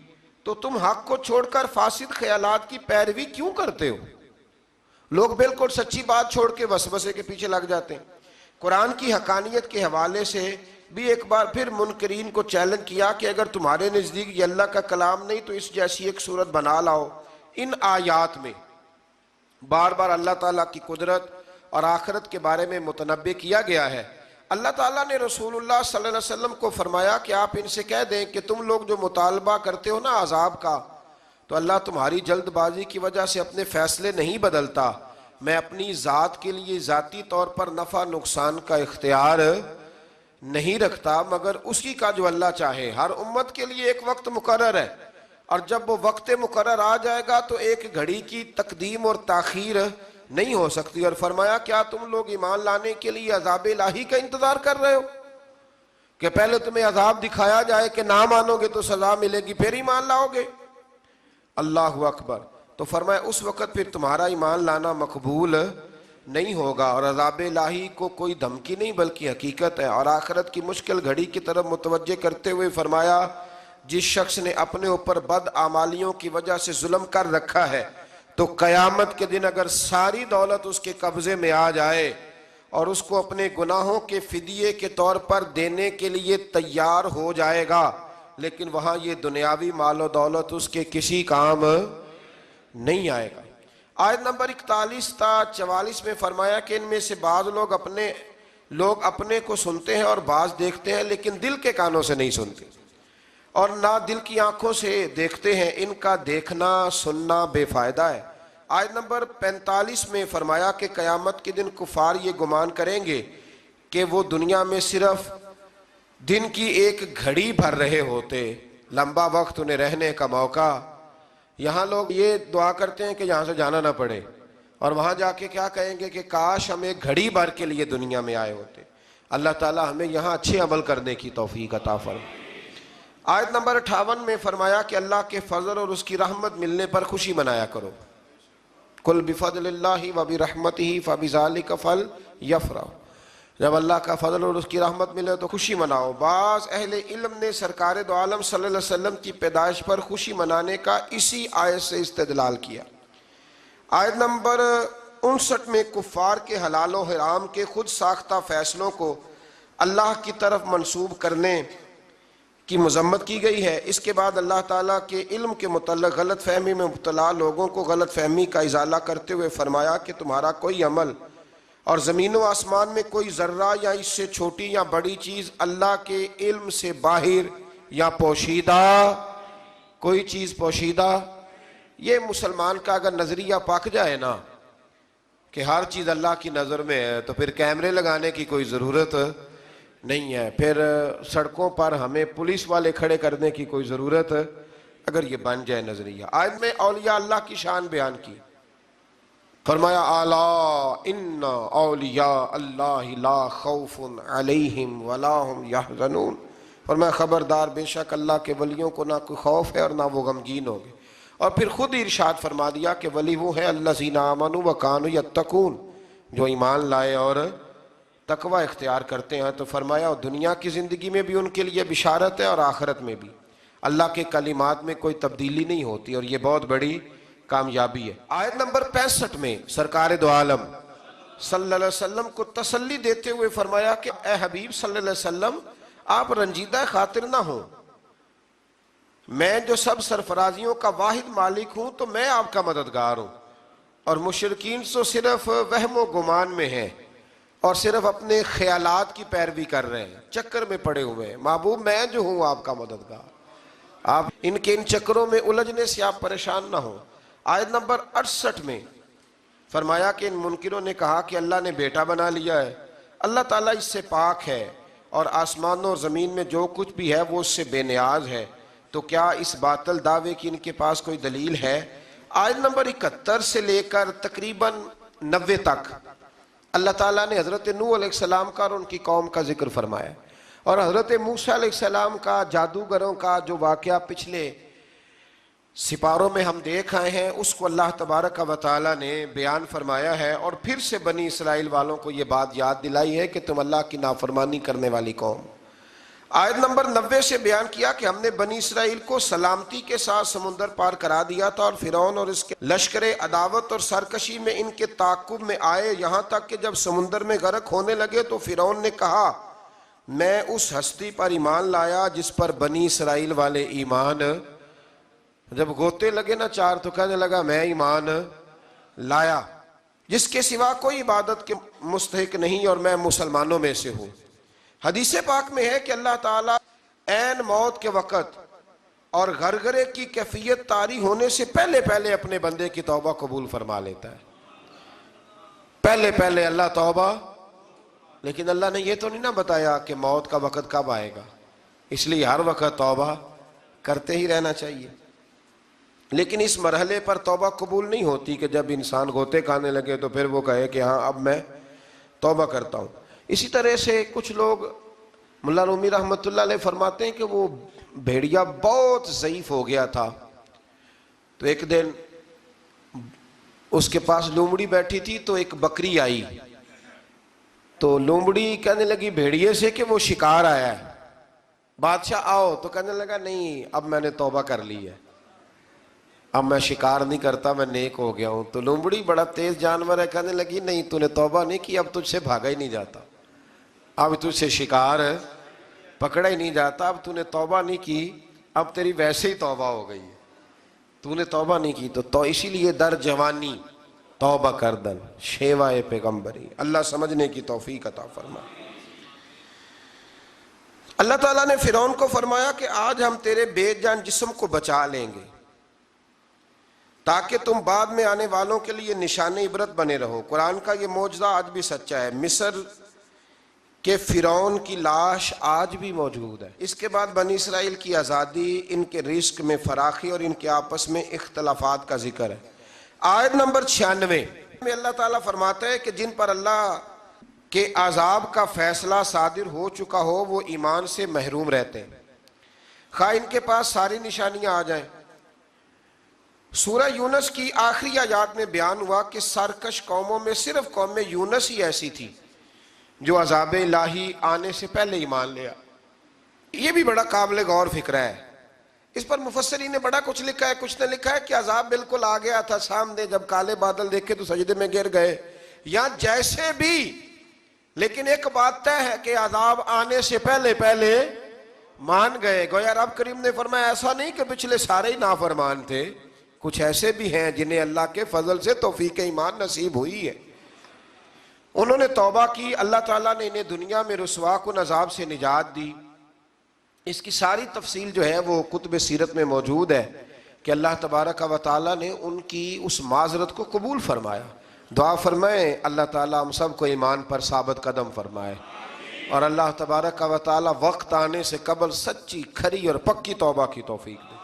تو تم حق کو چھوڑ کر فاسد خیالات کی پیروی کیوں کرتے ہو؟ لوگ بالکل سچی بات چھوڑ کے وسوسے کے پیچھے لگ جاتے ہیں۔ قرآن کی حقانیت کے حوالے سے بھی ایک بار پھر منکرین کو چیلنج کیا کہ اگر تمہارے نزدیک یہ اللہ کا کلام نہیں تو اس جیسی ایک صورت بنا لاؤ۔ ان آیات میں بار بار اللہ تعالیٰ کی قدرت اور آخرت کے بارے میں متنبہ کیا گیا ہے۔ اللہ تعالیٰ نے رسول اللہ صلی اللہ علیہ وسلم کو فرمایا کہ آپ ان سے کہہ دیں کہ تم لوگ جو مطالبہ کرتے ہو نا عذاب کا، تو اللہ تمہاری جلد بازی کی وجہ سے اپنے فیصلے نہیں بدلتا، میں اپنی ذات کے لیے ذاتی طور پر نفع نقصان کا اختیار نہیں رکھتا مگر اسی کا جو اللہ چاہے۔ ہر امت کے لیے ایک وقت مقرر ہے، اور جب وہ وقت مقرر آ جائے گا تو ایک گھڑی کی تقدیم اور تاخیر نہیں ہو سکتی۔ اور فرمایا کیا تم لوگ ایمان لانے کے لیے عذاب الہی کا انتظار کر رہے ہو کہ پہلے تمہیں عذاب دکھایا جائے کہ نہ مانو گے تو سزا ملے گی پھر ایمان لاؤ گے؟ اللہ اکبر۔ تو فرمایا اس وقت پھر تمہارا ایمان لانا مقبول نہیں ہوگا، اور عذاب الہی کو کوئی دھمکی نہیں بلکہ حقیقت ہے۔ اور آخرت کی مشکل گھڑی کی طرف متوجہ کرتے ہوئے فرمایا جس شخص نے اپنے اوپر بد اعمالیوں کی وجہ سے ظلم کر رکھا ہے تو قیامت کے دن اگر ساری دولت اس کے قبضے میں آ جائے اور اس کو اپنے گناہوں کے فدیے کے طور پر دینے کے لیے تیار ہو جائے گا، لیکن وہاں یہ دنیاوی مال و دولت اس کے کسی کام نہیں آئے گا۔ آیت نمبر 41 تا 44 میں فرمایا کہ ان میں سے بعض لوگ اپنے کو سنتے ہیں اور بعض دیکھتے ہیں، لیکن دل کے کانوں سے نہیں سنتے اور نہ دل کی آنکھوں سے دیکھتے ہیں، ان کا دیکھنا سننا بے فائدہ ہے۔ آیت نمبر 45 میں فرمایا کہ قیامت کے دن کفار یہ گمان کریں گے کہ وہ دنیا میں صرف دن کی ایک گھڑی بھر رہے ہوتے، لمبا وقت انہیں رہنے کا موقع۔ یہاں لوگ یہ دعا کرتے ہیں کہ یہاں سے جانا نہ پڑے، اور وہاں جا کے کیا کہیں گے کہ کاش ہم ایک گھڑی بھر کے لیے دنیا میں آئے ہوتے۔ اللہ تعالی ہمیں یہاں اچھے عمل کرنے کی توفیق عطا فرمائے۔ آیت نمبر 58 میں فرمایا کہ اللہ کے فضل اور اس کی رحمت ملنے پر خوشی منایا کرو۔ قل بفضل اللہ وبرحمتہ فبذلک فلیفرحوا، جب اللہ کا فضل اور اس کی رحمت ملے تو خوشی مناؤ۔ بعض اہل علم نے سرکار دو عالم صلی اللہ علیہ وسلم کی پیدائش پر خوشی منانے کا اسی آیت سے استدلال کیا۔ آیت نمبر 59 میں کفار کے حلال و حرام کے خود ساختہ فیصلوں کو اللہ کی طرف منسوب کرنے کی مذمت کی گئی ہے۔ اس کے بعد اللہ تعالیٰ کے علم کے متعلق غلط فہمی میں مبتلا لوگوں کو غلط فہمی کا ازالہ کرتے ہوئے فرمایا کہ تمہارا کوئی عمل اور زمین و آسمان میں کوئی ذرہ یا اس سے چھوٹی یا بڑی چیز اللہ کے علم سے باہر یا پوشیدہ، کوئی چیز پوشیدہ. یہ مسلمان کا اگر نظریہ پک جائے نا کہ ہر چیز اللہ کی نظر میں ہے تو پھر کیمرے لگانے کی کوئی ضرورت نہیں ہے، پھر سڑکوں پر ہمیں پولیس والے کھڑے کرنے کی کوئی ضرورت اگر یہ بن جائے نظریہ. آیت میں اولیاء اللہ کی شان بیان کی، فرمایا الا ان اولیاء اللہ لا خوف علیہم ولا هم یحزنون. فرمایا خبردار، بے شک اللہ کے ولیوں کو نہ کوئی خوف ہے اور نہ وہ غمگین ہوں گے. اور پھر خود ہی ارشاد فرما دیا کہ ولی وہ ہے الذین آمنوا وکانوا یتقون، جو ایمان لائے اور تقوی اختیار کرتے ہیں. تو فرمایا اور دنیا کی زندگی میں بھی ان کے لیے بشارت ہے اور آخرت میں بھی. اللہ کے کلمات میں کوئی تبدیلی نہیں ہوتی اور یہ بہت بڑی کامیابی ہے. آیت نمبر 65 میں سرکار دو عالم صلی اللہ علیہ وسلم کو تسلی دیتے ہوئے فرمایا کہ اے حبیب صلی اللہ علیہ وسلم، آپ رنجیدہ خاطر نہ ہوں، میں جو سب سرفرازیوں کا واحد مالک ہوں تو میں آپ کا مددگار ہوں. اور مشرکین تو صرف وہم و گمان میں ہیں اور صرف اپنے خیالات کی پیروی کر رہے ہیں، چکر میں پڑے ہوئے ہیں. محبوب میں جو ہوں آپ کا مددگار، آپ ان کے ان چکروں میں الجھنے سے آپ پریشان نہ ہوں. آیت نمبر 68 میں فرمایا کہ ان منکروں نے کہا کہ اللہ نے بیٹا بنا لیا ہے. اللہ تعالیٰ اس سے پاک ہے اور آسمانوں اور زمین میں جو کچھ بھی ہے وہ اس سے بے نیاز ہے. تو کیا اس باطل دعوے کی ان کے پاس کوئی دلیل ہے؟ آیت نمبر 71 سے لے کر تقریباً 90 تک اللہ تعالیٰ نے حضرت نوح علیہ السلام کا اور ان کی قوم کا ذکر فرمایا، اور حضرت موسیٰ علیہ السلام کا جادوگروں کا جو واقعہ پچھلے سپاروں میں ہم دیکھ آئے ہیں اس کو اللہ تبارک و تعالیٰ نے بیان فرمایا ہے. اور پھر سے بنی اسرائیل والوں کو یہ بات یاد دلائی ہے کہ تم اللہ کی نافرمانی کرنے والی قوم. آیت نمبر 90 سے بیان کیا کہ ہم نے بنی اسرائیل کو سلامتی کے ساتھ سمندر پار کرا دیا تھا، اور فرعون اور اس کے لشکر عداوت اور سرکشی میں ان کے تعاقب میں آئے، یہاں تک کہ جب سمندر میں غرق ہونے لگے تو فرعون نے کہا میں اس ہستی پر ایمان لایا جس پر بنی اسرائیل والے ایمان. جب گوتے لگے نا چار تو کہنے لگا میں ایمان لایا، جس کے سوا کوئی عبادت کے مستحق نہیں اور میں مسلمانوں میں سے ہوں. حدیث پاک میں ہے کہ اللہ تعالیٰ عین موت کے وقت اور غرغرے کی کیفیت طاری ہونے سے پہلے اپنے بندے کی توبہ قبول فرما لیتا ہے. پہلے اللہ توبہ، لیکن اللہ نے یہ تو نہیں نہ بتایا کہ موت کا وقت کب آئے گا، اس لیے ہر وقت توبہ کرتے ہی رہنا چاہیے. لیکن اس مرحلے پر توبہ قبول نہیں ہوتی کہ جب انسان غوطے کھانے لگے تو پھر وہ کہے کہ ہاں اب میں توبہ کرتا ہوں. اسی طرح سے کچھ لوگ، ملا رومی رحمۃ اللہ علیہ فرماتے ہیں کہ وہ بھیڑیا بہت ضعیف ہو گیا تھا، تو ایک دن اس کے پاس لومڑی بیٹھی تھی تو ایک بکری آئی، تو لومڑی کہنے لگی بھیڑیے سے کہ وہ شکار آیا ہے، بادشاہ آؤ. تو کہنے لگا نہیں اب میں نے توبہ کر لی ہے، اب میں شکار نہیں کرتا، میں نیک ہو گیا ہوں. تو لومڑی بڑا تیز جانور ہے، کہنے لگی نہیں تو نے توبہ نہیں کی، اب تجھ سے بھاگا ہی نہیں جاتا، اب تجھ سے شکار پکڑا ہی نہیں جاتا، اب تو نے توبہ نہیں کی، اب تیری ویسے ہی توبہ ہو گئی ہے، تو نے توبہ نہیں کی. تو اسی لیے در جوانی توبہ کردن شیوائے پیغمبری. اللہ سمجھنے کی توفیق عطا فرمائے. اللہ تعالیٰ نے فرعون کو فرمایا کہ آج ہم تیرے بے جان جسم کو بچا لیں گے تاکہ تم بعد میں آنے والوں کے لیے نشان عبرت بنے رہو. قرآن کا یہ معجزہ آج بھی سچا ہے. مصر کے فرعون کی لاش آج بھی موجود ہے. اس کے بعد بنی اسرائیل کی آزادی، ان کے رزق میں فراخی اور ان کے آپس میں اختلافات کا ذکر ہے. آیت نمبر 96 میں اللہ تعالیٰ فرماتا ہے کہ جن پر اللہ کے عذاب کا فیصلہ صادر ہو چکا ہو وہ ایمان سے محروم رہتے ہیں، خواہ ان کے پاس ساری نشانیاں آ جائیں. سورہ یونس کی آخری آیات میں بیان ہوا کہ سرکش قوموں میں صرف قوم یونس ہی ایسی تھی جو عذاب الہی آنے سے پہلے ایمان لیا. یہ بھی بڑا قابل غور فکر ہے. اس پر مفسرین نے بڑا کچھ لکھا ہے. کچھ نے لکھا ہے کہ عذاب بالکل آ گیا تھا سامنے، جب کالے بادل دیکھے تو سجدے میں گر گئے، یا جیسے بھی، لیکن ایک بات طے ہے کہ عذاب آنے سے پہلے مان گئے. گویا رب کریم نے فرمایا ایسا نہیں کہ پچھلے سارے ہی نافرمان تھے، کچھ ایسے بھی ہیں جنہیں اللہ کے فضل سے توفیق ایمان نصیب ہوئی ہے. انہوں نے توبہ کی، اللہ تعالیٰ نے انہیں دنیا میں رسوا کن عذاب سے نجات دی۔ اس کی ساری تفصیل جو ہے وہ کتب سیرت میں موجود ہے کہ اللہ تبارک و تعالیٰ نے ان کی اس معذرت کو قبول فرمایا۔ دعا فرمائیں اللہ تعالیٰ ہم سب کو ایمان پر ثابت قدم فرمائے، اور اللہ تبارک و تعالیٰ وقت آنے سے قبل سچی کھری اور پکی توبہ کی توفیق دے۔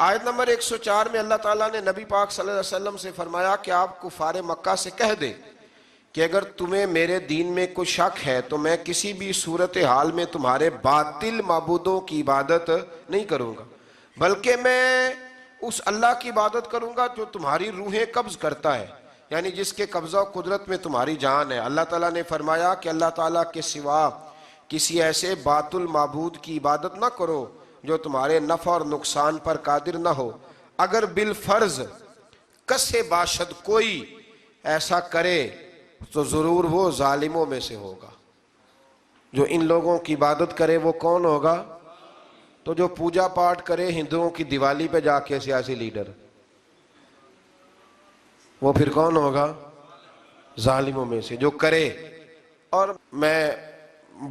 آیت نمبر 104 میں اللہ تعالیٰ نے نبی پاک صلی اللہ علیہ وسلم سے فرمایا کہ آپ کفار مکہ سے کہہ دیں کہ اگر تمہیں میرے دین میں کوئی شک ہے تو میں کسی بھی صورتحال میں تمہارے باطل معبودوں کی عبادت نہیں کروں گا، بلکہ میں اس اللہ کی عبادت کروں گا جو تمہاری روحیں قبض کرتا ہے، یعنی جس کے قبضہ و قدرت میں تمہاری جان ہے۔ اللہ تعالیٰ نے فرمایا کہ اللہ تعالیٰ کے سوا کسی ایسے باطل معبود کی عبادت نہ کرو جو تمہارے نفع اور نقصان پر قادر نہ ہو، اگر بالفرض کسے باشد کوئی ایسا کرے تو ضرور وہ ظالموں میں سے ہوگا۔ جو ان لوگوں کی عبادت کرے وہ کون ہوگا؟ تو جو پوجا پاٹ کرے ہندوؤں کی دیوالی پہ جا کے سیاسی لیڈر، وہ پھر کون ہوگا؟ ظالموں میں سے جو کرے۔ اور میں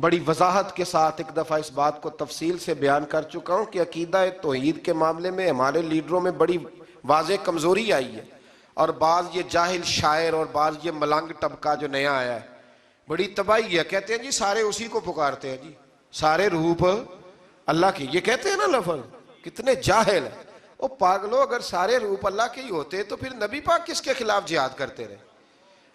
بڑی وضاحت کے ساتھ ایک دفعہ اس بات کو تفصیل سے بیان کر چکا ہوں کہ عقیدہ توحید کے معاملے میں ہمارے لیڈروں میں بڑی واضح کمزوری آئی ہے، اور بعض یہ جاہل شاعر اور بعض یہ ملنگ طبقہ جو نیا آیا ہے بڑی تباہی ہے، کہتے ہیں جی سارے اسی کو پکارتے ہیں، جی سارے روپ اللہ کی، یہ کہتے ہیں نا لفظ، کتنے جاہل ہیں۔ او پاگلو، اگر سارے روپ اللہ کے ہی ہوتے تو پھر نبی پاک کس کے خلاف جہاد کرتے رہے؟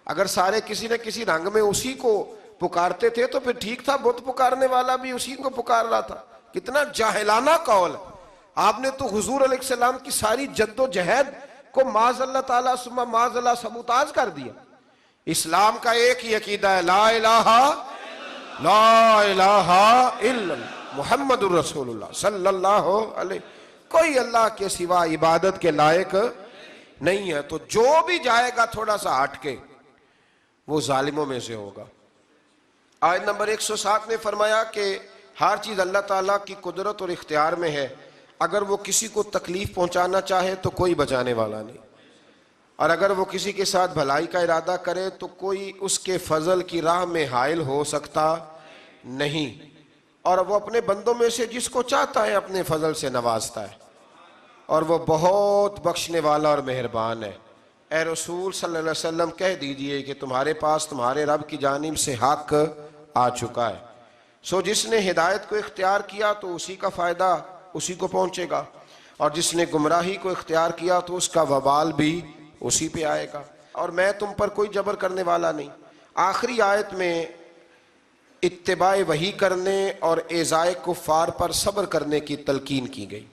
اگر سارے کسی نہ کسی رنگ میں اسی کو پکارتے تھے تو پھر ٹھیک تھا، بت پکارنے والا بھی اسی کو پکار رہا تھا۔ کتنا جاہلانہ قول ہے۔ آپ نے تو حضور علیہ السلام کی ساری جد و جہد کو معاذ اللہ تعالیٰ ثم معاذ اللہ سبوتاج کر دیا۔ اسلام کا ایک ہی عقیدہ ہے، لا الہ الا محمد الرسول اللہ صلی اللہ علیہ، کوئی اللہ کے سوا عبادت کے لائق نہیں ہے۔ تو جو بھی جائے گا تھوڑا سا ہٹ کے وہ ظالموں میں سے ہوگا۔ آیت نمبر 107 میں فرمایا کہ ہر چیز اللہ تعالیٰ کی قدرت اور اختیار میں ہے، اگر وہ کسی کو تکلیف پہنچانا چاہے تو کوئی بچانے والا نہیں، اور اگر وہ کسی کے ساتھ بھلائی کا ارادہ کرے تو کوئی اس کے فضل کی راہ میں حائل ہو سکتا نہیں، اور وہ اپنے بندوں میں سے جس کو چاہتا ہے اپنے فضل سے نوازتا ہے، اور وہ بہت بخشنے والا اور مہربان ہے۔ اے رسول صلی اللہ علیہ وسلم کہہ دیجئے کہ تمہارے پاس تمہارے رب کی جانب سے حق آ چکا ہے، سو جس نے ہدایت کو اختیار کیا تو اسی کا فائدہ اسی کو پہنچے گا، اور جس نے گمراہی کو اختیار کیا تو اس کا وبال بھی اسی پہ آئے گا، اور میں تم پر کوئی جبر کرنے والا نہیں۔ آخری آیت میں اتباع وحی کرنے اور ایذائے کفار پر صبر کرنے کی تلقین کی گئی۔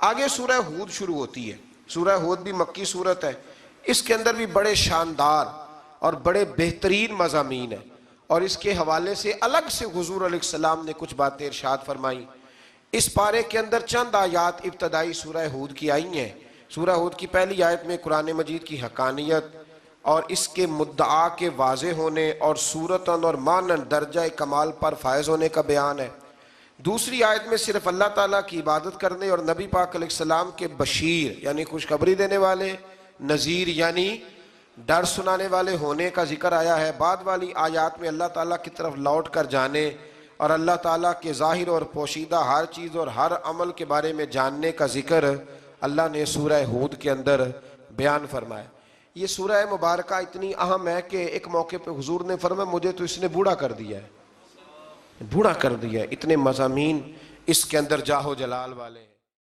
آگے سورہ ہود شروع ہوتی ہے۔ سورہ ہود بھی مکی سورت ہے، اس کے اندر بھی بڑے شاندار اور بڑے بہترین مضامین ہیں، اور اس کے حوالے سے الگ سے حضور علیہ السلام نے کچھ باتیں ارشاد فرمائی۔ اس پارے کے اندر چند آیات ابتدائی سورہ ہود کی آئی ہیں۔ سورہ ہود کی پہلی آیت میں قرآن مجید کی حقانیت اور اس کے مدعا کے واضح ہونے اور صورتاً اور معناً درجہ کمال پر فائز ہونے کا بیان ہے۔ دوسری آیت میں صرف اللہ تعالیٰ کی عبادت کرنے اور نبی پاک علیہ السلام کے بشیر یعنی خوشخبری دینے والے، نذیر یعنی ڈر سنانے والے ہونے کا ذکر آیا ہے۔ بعد والی آیات میں اللہ تعالیٰ کی طرف لوٹ کر جانے اور اللہ تعالیٰ کے ظاہر اور پوشیدہ ہر چیز اور ہر عمل کے بارے میں جاننے کا ذکر اللہ نے سورہ ہود کے اندر بیان فرمایا۔ یہ سورہ مبارکہ اتنی اہم ہے کہ ایک موقع پہ حضور نے فرمایا مجھے تو اس نے بوڑھا کر دیا ہے، بوڑھا کر دیا ہے، اتنے مضامین اس کے اندر جاہ و جلال والے ہیں۔